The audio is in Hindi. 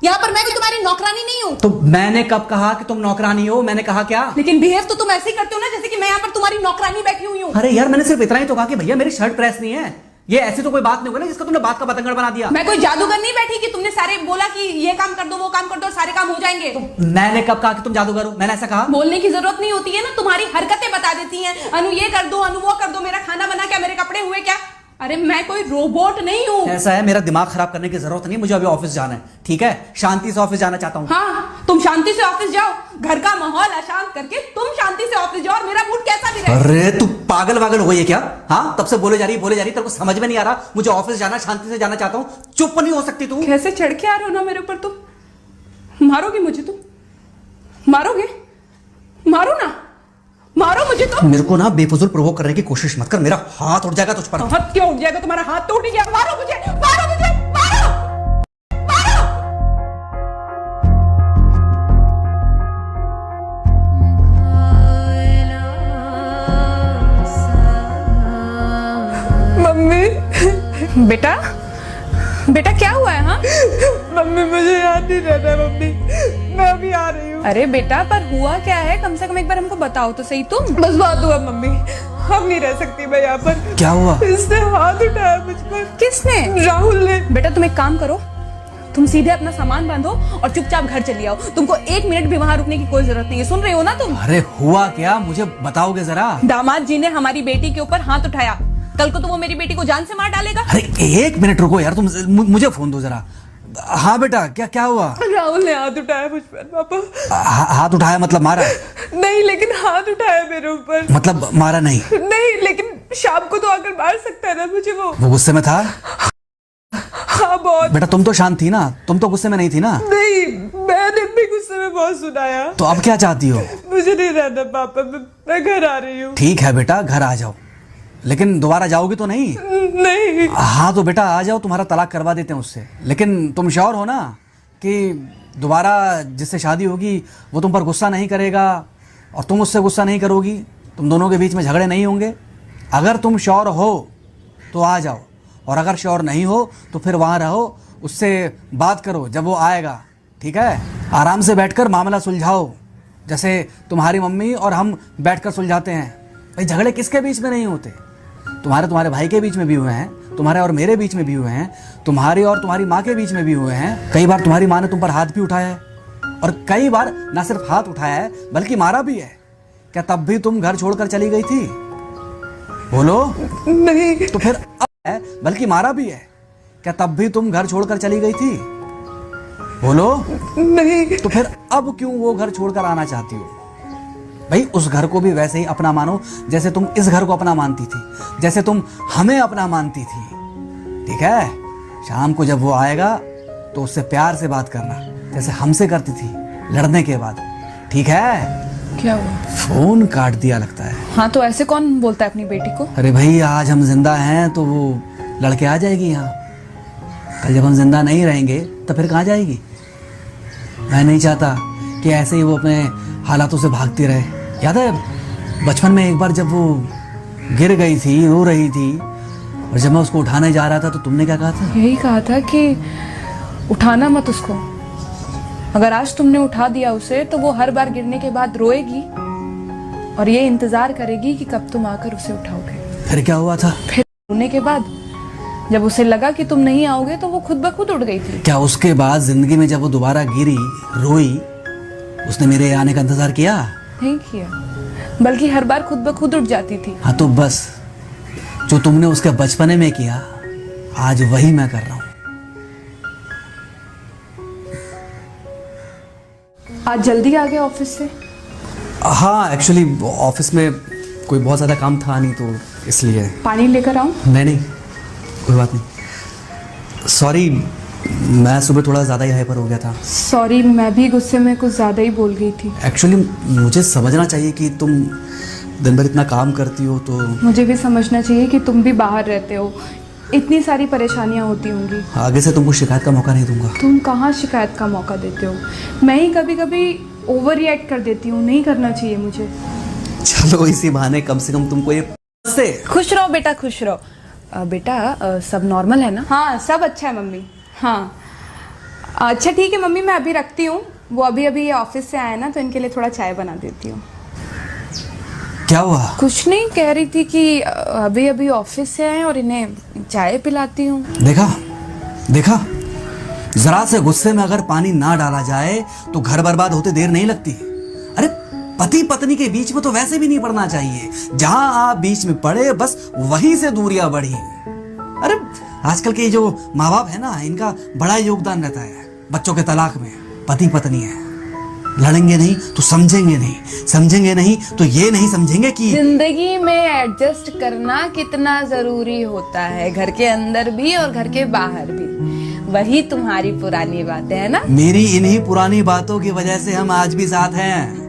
यहाँ पर मैं भी तुम्हारी नौकरानी नहीं हूँ। तो मैंने कब कहा कि तुम नौकरानी हो? मैंने कहा क्या? लेकिन बिहेव तो तुम ऐसे ही करते हो ना जैसे कि मैं यहाँ पर तुम्हारी नौकरानी बैठी हुई हूँ। अरे यार मैंने सिर्फ इतना ही तो कहा कि भैया मेरी शर्ट प्रेस नहीं है। ये ऐसी तो कोई बात नहीं होगी ना जिसका तुमने बात का बतंगड़ बना दिया। मैं कोई जादूगर नहीं बैठी कि तुमने सारे बोला कि ये काम कर दो वो काम कर दो और सारे काम हो जाएंगे। मैंने कब कहा कि तुम जादूगर हो? मैंने ऐसा कहा? बोलने की जरूरत नहीं होती है ना, तुम्हारी हरकतें बता देती हैं। अनु ये कर दो, अनु वो कर दो, मेरा खाना बना क्या, मेरे कपड़े हुए क्या। अरे मैं कोई रोबोट नहीं हूँ। ऐसा है, मेरा दिमाग खराब करने की जरूरत नहीं, मुझे अभी ऑफिस जाना है। ठीक है, शांति से ऑफिस जाना चाहता हूँ। हाँ तुम शांति से ऑफिस जाओ, घर का माहौल अशांत करके तुम शांति से ऑफिस जाओ और मेरा मूड कैसा भी रहे। अरे तू पागल वागल हो गई है क्या? हाँ तब से बोले जा रही तेरे को समझ में नहीं आ रहा? मुझे ऑफिस जाना, शांति से जाना चाहता हूँ। चुप नहीं हो सकती तू? कैसे चढ़ के आ रहे हो ना मेरे ऊपर तुम। मारोगे मुझे? तुम मारोगे? मारो ना, मारो मुझे। तो मेरे को ना बेफजूल प्रोवोक करने की कोशिश मत कर, मेरा हाथ उठ जाएगा तुझ पर। हाथ क्यों उठ जाएगा? तुम्हारा हाथ तो उठ गया। मारो मुझे, मारो मुझे, मारो मारो। मम्मी। बेटा बेटा क्या हुआ है? हाँ मम्मी मुझे याद नहीं रहता मम्मी, मैं अभी आ रही हूँ। अरे बेटा पर हुआ क्या है? कम से कम एक बार हमको बताओ तो सही। तुम बस बात हुआ मम्मी, हम नहीं रह सकती मैं यहाँ पर। क्या हुआ? इसने हाथ उठाया मुझ पर। किसने? राहुल ने। बेटा तुम एक काम करो, तुम सीधे अपना सामान बांधो और चुपचाप घर चली आओ। तुमको 1 मिनट भी वहाँ रुकने की कोई जरूरत नहीं है। सुन रहे हो ना तुम? अरे हुआ क्या, मुझे बताओगे जरा? दामाद जी ने हमारी बेटी के ऊपर हाथ उठाया। कल को तो वो मेरी बेटी को जान से मार डालेगा। अरे 1 मिनट रुको यार, तुम मुझे फोन दो जरा। हाँ बेटा, क्या क्या हुआ? राहुल ने हाथ उठाया मुझ पर पापा। हाथ उठाया मतलब मारा? नहीं लेकिन हाथ उठाया मेरे ऊपर। मतलब मारा नहीं? नहीं लेकिन शाम को तो आकर मार सकता है ना मुझे वो गुस्से में था? हाँ बहुत। बेटा तुम तो शांत थी ना, तुम तो गुस्से में नहीं थी ना? नहीं मैंने भी गुस्से में बहुत सुनाया। तो अब क्या चाहती हो? मुझे नहीं रहना पापा, मैं घर आ रही हूँ। ठीक है बेटा, घर आ जाओ, लेकिन दोबारा जाओगी तो नहीं? नहीं। हाँ तो बेटा आ जाओ, तुम्हारा तलाक करवा देते हैं उससे। लेकिन तुम श्योर हो ना कि दोबारा जिससे शादी होगी वो तुम पर गुस्सा नहीं करेगा और तुम उससे गुस्सा नहीं करोगी, तुम दोनों के बीच में झगड़े नहीं होंगे? अगर तुम श्योर हो तो आ जाओ, और अगर श्योर नहीं हो तो फिर वहाँ रहो, उससे बात करो जब वो आएगा। ठीक है, आराम से बैठकर मामला सुलझाओ, जैसे तुम्हारी मम्मी और हम बैठकर सुलझाते हैं। भाई झगड़े किसके बीच में नहीं होते? तुम्हारे भाई के बीच में भी हुए हैं, तुम्हारे और मेरे बीच में भी हुए हैं, तुम्हारी और तुम्हारी माँ के बीच में भी हुए हैं। कई बार तुम्हारी माँ ने तुम पर हाथ भी उठाया है, और कई बार ना सिर्फ हाथ उठाया है बल्कि मारा भी है। क्या तब भी तुम घर छोड़कर चली गई थी? बोलो। नहीं। तो फिर अब है, बल्कि मारा भी है। क्या तब भी तुम घर छोड़कर चली गई थी? बोलो। नहीं। तो फिर अब क्यों वो घर छोड़कर आना चाहती हो? भाई उस घर को भी वैसे ही अपना मानो जैसे तुम इस घर को अपना मानती थी, जैसे तुम हमें अपना मानती थी। ठीक है, शाम को जब वो आएगा तो उससे प्यार से बात करना, जैसे हमसे करती थी लड़ने के बाद। ठीक है? क्या हुआ? फोन काट दिया लगता है। हाँ तो ऐसे कौन बोलता है अपनी बेटी को? अरे भाई आज हम जिंदा हैं तो वो लड़के आ जाएगी यहाँ, कल जब हम जिंदा नहीं रहेंगे तो फिर कहाँ जाएगी? मैं नहीं चाहता कि ऐसे ही वो अपने हालातों से भागती रहे। याद है बचपन में एक बार जब वो गिर गई थी, रो रही थी, और जब मैं उसको उठाने जा रहा था तो तुमने क्या कहा था? यही कहा था कि उठाना मत उसको। अगर आज तुमने उठा दिया उसे तो वो हर बार गिरने के बाद रोएगी और ये इंतजार करेगी कि कब तुम आकर उसे उठाओगे। फिर क्या हुआ था? फिर रोने के बाद जब उसे लगा कि तुम नहीं आओगे तो वो खुद ब खुद उठ गई थी। क्या उसके बाद जिंदगी में जब वो दोबारा गिरी, रोई, उसने मेरे आने का इंतजार किया? नहीं किया, बल्कि हर बार खुद ब खुद उठ जाती थी। हाँ तो बस जो तुमने उसके बचपने में किया आज वही मैं कर रहा हूँ। आज जल्दी आ गए ऑफिस से? हाँ एक्चुअली ऑफिस में कोई बहुत ज़्यादा काम था नहीं तो इसलिए। पानी लेकर आऊं? नहीं कोई बात नहीं, सॉरी मैं सुबह थोड़ा ज़्यादा ही हाइपर हो गया था। सॉरी, मैं भी गुस्से में कुछ ज़्यादा ही बोल गई थी। एक्चुअली मुझे समझना चाहिए कि तुम दिन भर इतना काम करती हो तो। मुझे भी समझना चाहिए कि तुम भी बाहर रहते हो, इतनी सारी परेशानियां होती होंगी। आगे से तुमको शिकायत का मौका नहीं दूंगा। तुम कहाँ शिकायत का मौका देते हो? मैं ही कभी कभी ओवर रिएक्ट कर देती हूँ, नहीं करना चाहिए मुझे। चलो इसी बहाने कम से कम तुमको ये से। खुश रहो बेटा, खुश रहो। बेटा सब नॉर्मल है ना? हाँ सब अच्छा है मम्मी। हाँ अच्छा ठीक है मम्मी, मैं अभी रखती हूँ। वो अभी अभी ऑफिस से आए ना, तो इनके लिए थोड़ा चाय बना देती हूँ। क्या हुआ? कुछ नहीं, कह रही थी कि अभी अभी ऑफिस से आए और इन्हें चाय पिलाती हूँ। देखा देखा, जरा से गुस्से में अगर पानी ना डाला जाए तो घर बर्बाद होते देर नहीं लगती। अरे पति पत्नी के बीच में तो वैसे भी नहीं पड़ना चाहिए। जहां आप बीच में पड़े बस वहीं से दूरियां बढ़ी। अरे आजकल के जो माँ बाप है ना, इनका बड़ा योगदान रहता है बच्चों के तलाक में। पति पत्नी है, लड़ेंगे नहीं तो समझेंगे नहीं, समझेंगे नहीं तो ये नहीं समझेंगे कि जिंदगी में एडजस्ट करना कितना जरूरी होता है, घर के अंदर भी और घर के बाहर भी। वही तुम्हारी पुरानी बातें है ना। मेरी इन्हीं पुरानी बातों की वजह से हम आज भी साथ हैं।